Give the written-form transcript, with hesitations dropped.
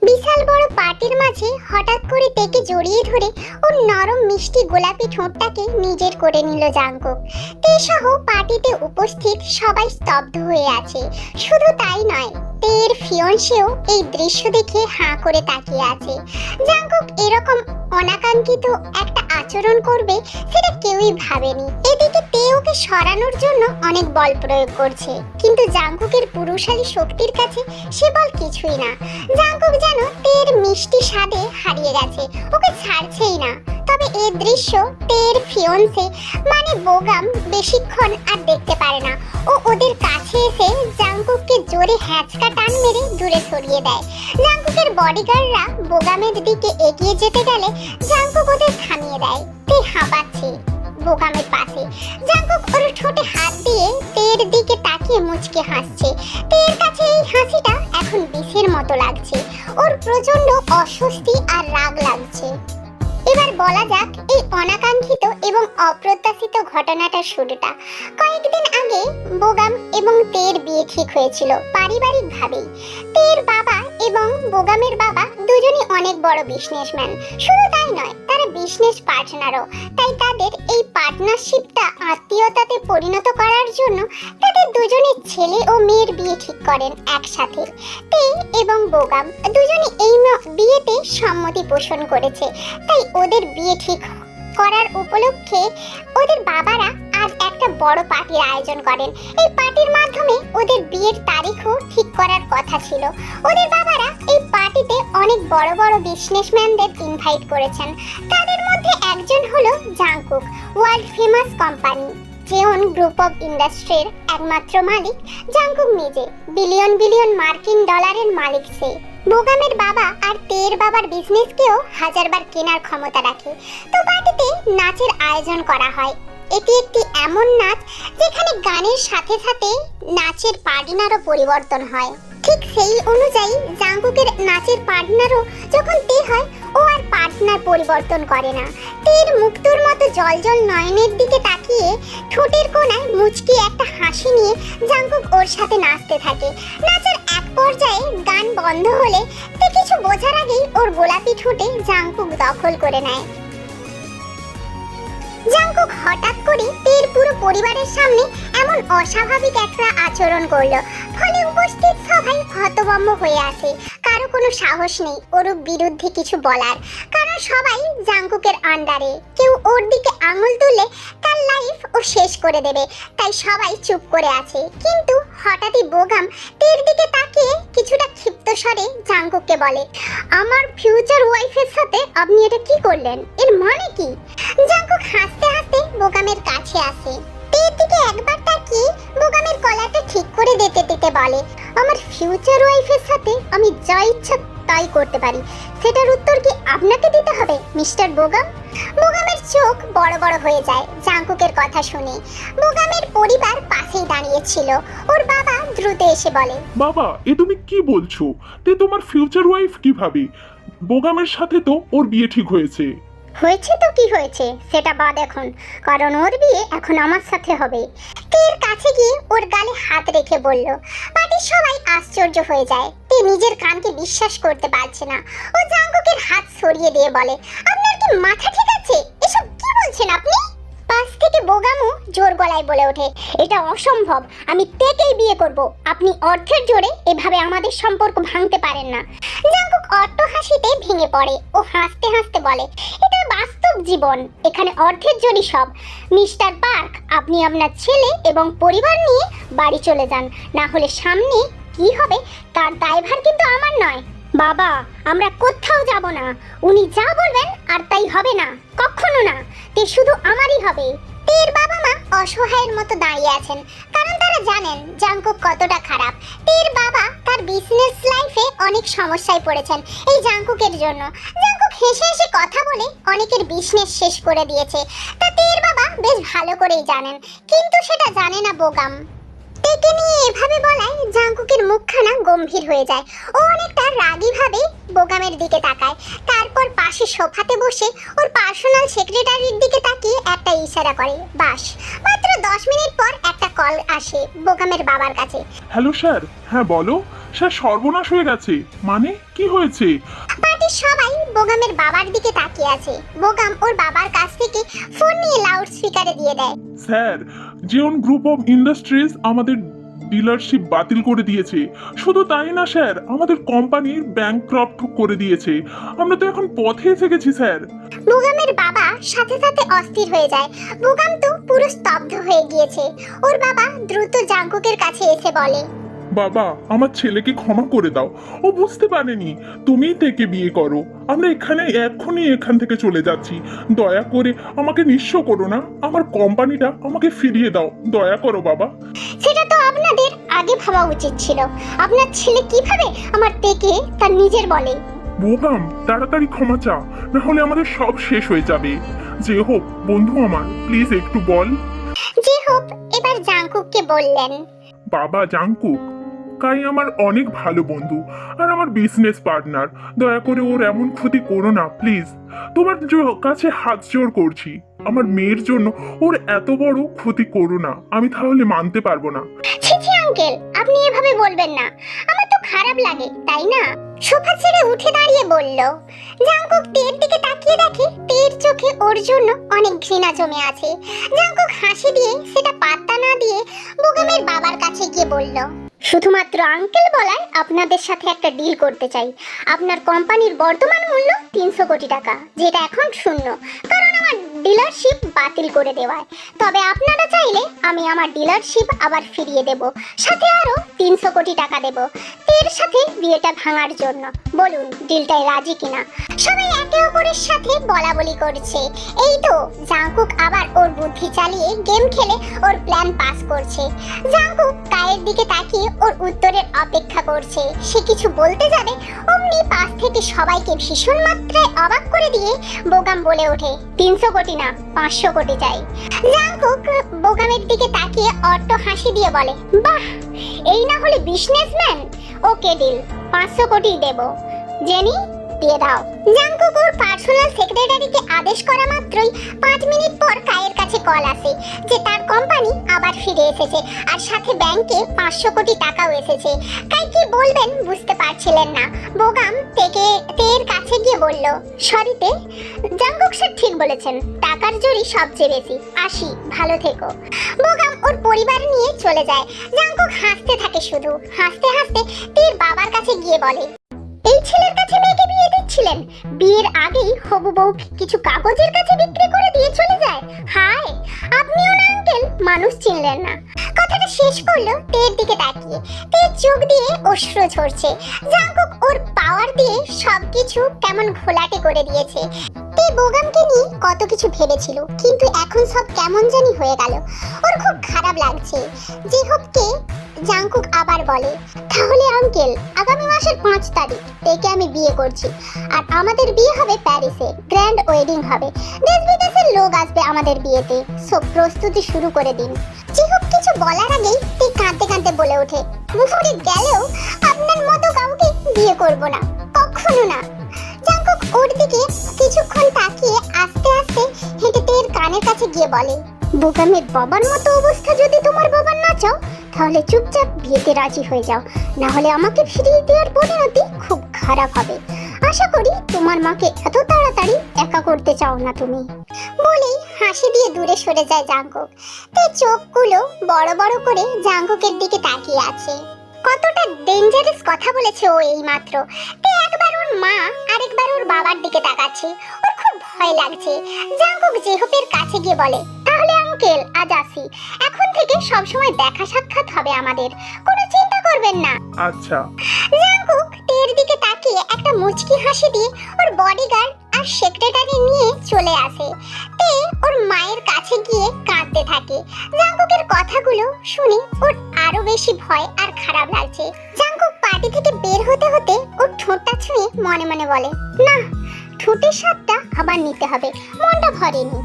বিশাল বড় পার্টির মাঝে হঠাৎ করে তেকে জড়িয়ে ধরে ওর নরম মিষ্টি গোলাপি ঠোঁটটাকে নিজের করে নিল জাঙ্কুক। তে সহ পার্টিতে উপস্থিত সবাই স্তব্ধ হয়ে আছে। শুধু তাই নয়, তের ফিয়ন্সেও এই দৃশ্য দেখে হাঁ করে তাকিয়ে আছে। জাঙ্কুক এরকম অনাকাঙ্ক্ষিত একটা আচরণ করবে সেটা কেউই ভাবেনি। এদিকে তে ওকে সরানোর জন্য অনেক বল প্রয়োগ করছে, কিন্তু জাঙ্কুকের পুরুষালী শক্তির কাছে সে বল কিছুই না। জাঙ্কুক যেন তের মিষ্টি স্বাদে হারিয়ে গেছে, ওকে ছাড়ছেই না। তবে এই দৃশ্য তের ফিয়ন্সে মানে বোগাম বেশিক্ষণ আর দেখতে পারে না। ও ওদের কাছে এসে জাঙ্কুককে জোরে হ্যাঁচকা টান মেরে দূরে সরিয়ে দেয়। জাঙ্কুকের বডিগার্ডরা বোগামের দিকে এগিয়ে যেতে গেলে জাঙ্কুক ওদের থামিয়ে দেয়। তে হাঁপাচ্ছে বোগামের পাশে। জাঙ্কুক ওর ঠোঁটে হাত দিয়ে তের দিকে তাকিয়ে মুচকে হাসছে। তের কাছে এই হাসিটা এখন বিষের মতো লাগছে। ওর প্রচন্ড অস্বস্তি আর রাগ লাগছে। এবার বলা যাক এই অনাকাঙ্ক্ষিত এবং অপ্রত্যাশিত ঘটনাটার শুরুটা। কয়েকদিন আগে বোগাম এবং তের বিয়ে ঠিক হয়েছিল পারিবারিকভাবেই। তের বাবা এবং বোগামের বাবা দুজনই অনেক বড় বিজনেসম্যান। শুধু তাই নয়, তারা বিজনেস পার্টনারও। তাই তাদের এই পার্টনারশিপটা আত্মীয়তাতে পরিণত করার জন্য তাদের দুজনের ছেলে ও মেয়ের বিয়ে ঠিক করেন একসাথে। তে এবং বোগাম দুজনই এই বিয়েতে সম্মতি পোষণ করেছে। তাই ওদের বিয়ে ঠিক করার উপলক্ষে ওদের বাবারা আজ একটা বড় পার্টির আয়োজন করেন। এই পার্টির মাধ্যমে ওদের বিয়ের তারিখও ঠিক করার কথা ছিল। ওদের বাবারা এই পার্টিতে অনেক বড় বড় বিজনেসম্যানদের ইনভাইট করেছেন। তাদের মধ্যে একজন হলো Jungkook, world famous company Jeon group of ইন্ডাস্ট্রির একমাত্র মালিক। জাঙ্কুক নিজে বিলিয়ন বিলিয়ন মার্কিন ডলারের মালিক। সে বোগামের বাবা আর তের বাবার বিজনেসকেও হাজারবার কেনার ক্ষমতা রাখে। তো পার্টিতে নাচের আয়োজন করা হয়। এটি একটি এমন নাচ যেখানে গানের সাথে সাথে নাচের পার্টনারও পরিবর্তন হয়। ঠিক সেই অনুযায়ী জাঙ্কুকের নাচের পার্টনারও যখন তে হয়, ও আর পার্টনার পরিবর্তন করে না। তের মুক্তোর মতো জলজল নয়নের দিকে তাকিয়ে ঠোঁটের কোণায় মুচকি একটা হাসি নিয়ে জাঙ্কুক ওর সাথে নাচতে থাকে। নাচের এক পর্যায়ে গান বন্ধ হলে তে কিছু বোঝার আগেই ওর গোলাপি ঠোঁটে জাঙ্কুক দখল করে নেয়। জাঙ্কুক হঠাৎ করে তের পুরো পরিবারের সামনে এমন অস্বাভাবিক একটা আচরণ করলো, ফলে উপস্থিত সবাই হতভম্ব হয়ে আসে। কারো কোনো সাহস নেই ওর বিরুদ্ধে কিছু বলার, কারণ সবাই জাঙ্কুকের আন্ডারে। কেউ ওর দিকে আঙুল তুললে তার লাইফ ও শেষ করে দেবে। তাই সবাই চুপ করে আছে। কিন্তু হঠাৎই বোগাম তের দিকে তাকিয়ে কিছুটা ক্ষিপ্ত স্বরে জাঙ্কুককে বলে, আমার ফিউচার ওয়াইফের সাথে আপনি এটা কি করলেন? এর মানে কি? জাঙ্কুক হাসতে হাসতে বোগামের কাছে আসে। তের দিকে একবার তাকিয়ে বোগামের কলারটা ঠিক করে দিতে দিতে বলে, আমার ফিউচার ওয়াইফের সাথে আমি যা ইচ্ছা তাই করতে পারি। সেটার উত্তর কি আপনাকে দিতে হবে মিস্টার বোগাম? বোগামের চোখ বড় বড় হয়ে যায় জাঙ্কুকের কথা শুনে। বোগামের পরিবার পাশেই দাঁড়িয়েছিল। ওর বাবা দ্রুত এসে বলে, বাবা, এ তুমি কি বলছো? তে তোমার ফিউচার ওয়াইফ কিভাবে? বোগামের সাথে তো ওর বিয়ে ঠিক হয়েছে। হয়েছে তো কি হয়েছে সেটা বাদ এখন, কারণ ওর বিয়ে এখন আমার সাথে হবে। তের কাছে গিয়ে ওর গালে হাত রেখে বলল। পার্টির সবাই আশ্চর্য হয়ে যায়। তে নিজের কানকে বিশ্বাস করতে পারছে না। ও জাঙ্কুকের হাত সরিয়ে দিয়ে বলে, আপনার কি মাথা ঠিক আছে? এসব কি বলছেন আপনি? পাশ থেকে বোগামু জোর গলায় বলে ওঠে, এটা অসম্ভব। আমি তেকেই বিয়ে করব। আপনি অর্থের জোরে এভাবে আমাদের সম্পর্ক ভাঙতে পারেন না। জাঙ্কুক অট্ট হাসিতে ভেঙে পড়ে। ও হাসতে হাসতে বলে, এটা বাস্তব জীবন, এখানে অর্থের জোরই সব। মিস্টার পার্ক, আপনি আপনার ছেলে এবং পরিবার নিয়ে বাড়ি চলে যান, না হলে সামনে কি হবে তার দায়ভার কিন্তু আমার নয়। বাবা, আমরা কোথাও যাব না। উনি যা বলবেন আর তাই হবে না, কখনো না। তে শুধু আমারই হবে। তের বাবা মা অসহায়ের মতো দাঁড়িয়ে আছেন, কারণ তারা জানেন জাঙ্কুক কতটা খারাপ। তের বাবা তার বিজনেস লাইফে অনেক সমস্যায় পড়েছেন এই জাঙ্কুকের জন্য। জাঙ্কুক হেসে হেসে কথা বলে অনেকের বিজনেস শেষ করে দিয়েছে। তা তের বাবা বেশ ভালো করেই জানেন, কিন্তু সেটা জানে না বোগাম। তেকে নিয়ে এভাবে বলায় জাঙ্কুকের মুখখানা গম্ভীর হয়ে যায়। ও অনেকটা রাগী ভাবে বোগামের দিকে তাকায়। তারপর পাশে সোফাতে বসে ওর পার্সোনাল সেক্রেটারির দিকে তাকিয়ে একটা ইশারা করে। বাস মাত্র 10 মিনিট পর একটা কল আসে বোগামের বাবার কাছে। হ্যালো স্যার, হ্যাঁ বলো। স্যার সর্বনাশ হয়ে গেছে। মানে কি হয়েছে? পার্টির সবাই বোগামের বাবার দিকে তাকিয়ে আছে। বোগাম ওর বাবার কাছ থেকে ফোন নিয়ে লাউড স্পিকারে দিয়ে দেয়। Sir, Jeon group of industries আমাদের ডিলারশিপ বাতিল করে দিয়েছে। শুধু তাই না স্যার, আমাদের কোম্পানির ব্যাংকক্রাফট করে দিয়েছে। আমরা তো এখন পথে এসে গেছি স্যার। বোগামের বাবা সাথে সাথে অস্থির হয়ে যায়। বোগাম তো পুরো স্তব্ধ হয়ে গিয়েছে। ওর বাবা দ্রুত জাঙ্কুকের কাছে এসে বলে, বাবা, আমার ছেলেকে ক্ষমা করে দাও। ও বুঝতে পারেনি তুমিই থেকে বিয়ে করো। আমরা এক্ষুনি এখান থেকে চলে যাচ্ছি। দয়া করে আমাকে নিঃস্ব করো না। আমার কোম্পানিটা আমাকে ফিরিয়ে দাও। দয়া করো বাবা। সেটা তো আপনাদের আগে ভাবা উচিত ছিল। আপনার ছেলে কিভাবে আমার থেকে তার নিজের বলে। বোগাম, তাড়াতাড়ি ক্ষমা চা, না হলে আমাদের সব শেষ হয়ে যাবে। যে হোক বন্ধু আমার, প্লিজ একটু বল। যে হোক এবার জাঙ্কুককে বললেন, বাবা জাঙ্কুক, কাই আমার অনেক ভালো বন্ধু আর আমার বিজনেস পার্টনার। দয়া করে ওর এমন ক্ষতি করো না প্লিজ। তোমার কাছে হাত জোড় করছি, আমার মেয়ের জন্য ওর এত বড় ক্ষতি করো না। আমি তাহলে মানতে পারবো না। ছি ছি আঙ্কেল, আপনি এভাবে বলবেন না। আমার তো খারাপ লাগে, তাই না? সোফা ছেড়ে উঠে দাঁড়িয়ে বলল। জাঙ্কুক তের দিকে তাকিয়ে দেখে তের চোখে ওর জন্য অনেক ঘৃণা জমে আছে। জাঙ্কুক হাসি দিয়ে সেটা পাত্তা না দিয়ে বোগামের বাবার কাছে গিয়ে বলল, শুধুমাত্র আঙ্কেল বলায় আপনাদের সাথে একটা ডিল করতে চাই। আপনার কোম্পানির বর্তমান মূল্য 300 কোটি টাকা, যেটা এখন শূন্য, কারণ আমার ডিলারশিপ বাতিল করে দেওয়ায়। তবে আপনারা চাইলে আমি আমার ডিলারশিপ আবার ফিরিয়ে দেব, সাথে আরো 300 কোটি টাকা দেব তের সাথে বিয়েটা ভাঙার জন্য। বলুন ডিলটায় রাজি কিনা? সবাই একে অপরের সাথে বলাবলি করছে। এই তো জাঙ্কুক আবার ওর বুদ্ধি চালিয়ে গেম খেলে ওর প্ল্যান পাস করছে। জাঙ্কুক কায়ের দিকে তাকিয়ে ওর উত্তরের অপেক্ষা করছে। সে কিছু বলতে যাবে, অমনি পাশ থেকে সবাইকে ভীষণ মাত্রায় অবাক করে দিয়ে বোগাম বলে ওঠে, 300 কোটি না, 500 কোটি চাই। জাঙ্কুক বোগামের দিকে তাকিয়ে অট্ট হাসি দিয়ে বলে, বাহ, এই না হলে বিজনেসম্যান। ওকে ডিল, 500 কোটি দেব। জেনি, দিয়ে দাও। জাঙ্কুক ওর পার্সোনাল সেক্রেটারিকে আদেশ করা মাত্রই 5 মিনিট পর কায়ের কাছে কল আসে যে তার কোম্পানি আবার ফিরে এসেছে, আর সাথে ব্যাংকে 500 কোটি টাকাও এসেছে। কাই কি বলবেন বুঝতে পারছিলেন না। বোগাম তের কাছে গিয়ে বলল, সরিতে, জাঙ্কুক স্যার ঠিক বলেছেন, টাকার জোরই সবচেয়ে বেশি। আসি, ভালো থেকো। বোগাম ওর পরিবার নিয়ে চলে যায়। জাঙ্কুক হাসতে থাকে, শুধু হাসতে হাসতে তের বাবার কাছে গিয়ে বলে, এই ছেলের কাছে মেয়েকে বিয়ে দিচ্ছিলেন, বিয়ের আগেই হবু বউ কিছু কাগজের কাছে বিক্রি করে দিয়ে চলে যায়। হায়, আপনিও না আঙ্কেল, মানুষ চিনলেন না। কথাটা শেষ করলো তের দিকে তাকিয়ে। তের চোখ দিয়ে অশ্রু ঝরছে। জাঙ্কুক ওর পাওয়ার দিয়ে সবকিছু কেমন ঘোলাটে করে দিয়েছে। তে বোগামকে নিয়ে কত কিছু ভেবেছিল, কিন্তু এখন সব কেমন জানি হয়ে গেল। ওর খুব খারাপ লাগছে। যে হোককে জাঙ্কুক আবার বলে, তাহলে আঙ্কেল আগামী মাসের 5 তারিখ থেকে আমি বিয়ে করছি, আর আমাদের বিয়ে হবে প্যারিসে। গ্র্যান্ড ওয়েডিং হবে, দেশ বিদেশের লোক আসবে আমাদের বিয়েতে। সব প্রস্তুতি শুরু করে দিন। জিহুক কিছু বলার আগেই তে কাঁদতে কাঁদতে বলে ওঠে, মুফুরি গেলেও আপনার মতো কাউকে বিয়ে করব না, কখনো না। জাঙ্কুক ওর দিকে কিছুক্ষণ তাকিয়ে আস্তে আস্তে হেঁটে তের কানের কাছে গিয়ে বলে, বোগামের বাবার মতো অবস্থা যদি তোমার বাবার না চাও, তাহলে চুপচাপ বিয়েতে রাজি হয়ে যাও, না হলে আমাকে ফিরিয়ে দেওয়ার পরিণতি খুব খারাপ হবে। আশা করি তোমার মাকে এত তাড়াতাড়ি একা করতে চাও না তুমি। বলেই হাসি দিয়ে দূরে সরে যায় জাঙ্কুক। তে চোখগুলো বড় বড় করে জাঙ্কুকের দিকে তাকিয়ে আছে। কতটা ডেঞ্জারাস কথা বলেছে ও এই মাত্র। তে একবার ওর মা আর একবার ওর বাবার দিকে তাকাচ্ছে। ওর খুব ভয় লাগছে। জাঙ্কুক জেহপের কাছে গিয়ে বলে, তাহলে আঙ্কেল আজ আসি, এখন থেকে সব সময় দেখা সাক্ষাৎ হবে আমাদের, কোনো চিন্তা করবেন না। আচ্ছা। জাঙ্কুক তের দিকে তাকিয়ে একটা মুচকি হাসি দিয়ে ওর বডিগার্ড আর সেক্রেটারি নিয়ে চলে আসে। তে ওর মায়ের কাছে গিয়ে কাঁদতে থাকে। জাঙ্কুকের কথাগুলো শুনে ওর আরো বেশি ভয় আর খারাপ লাগছে। জাঙ্কুক পার্টি থেকে বের হতে হতে ওর ঠোঁটটা ছুঁয়ে মনে মনে বলে, না, ঠোঁটের স্বাদটা আবার নিতে হবে, মনটা ভরেনি।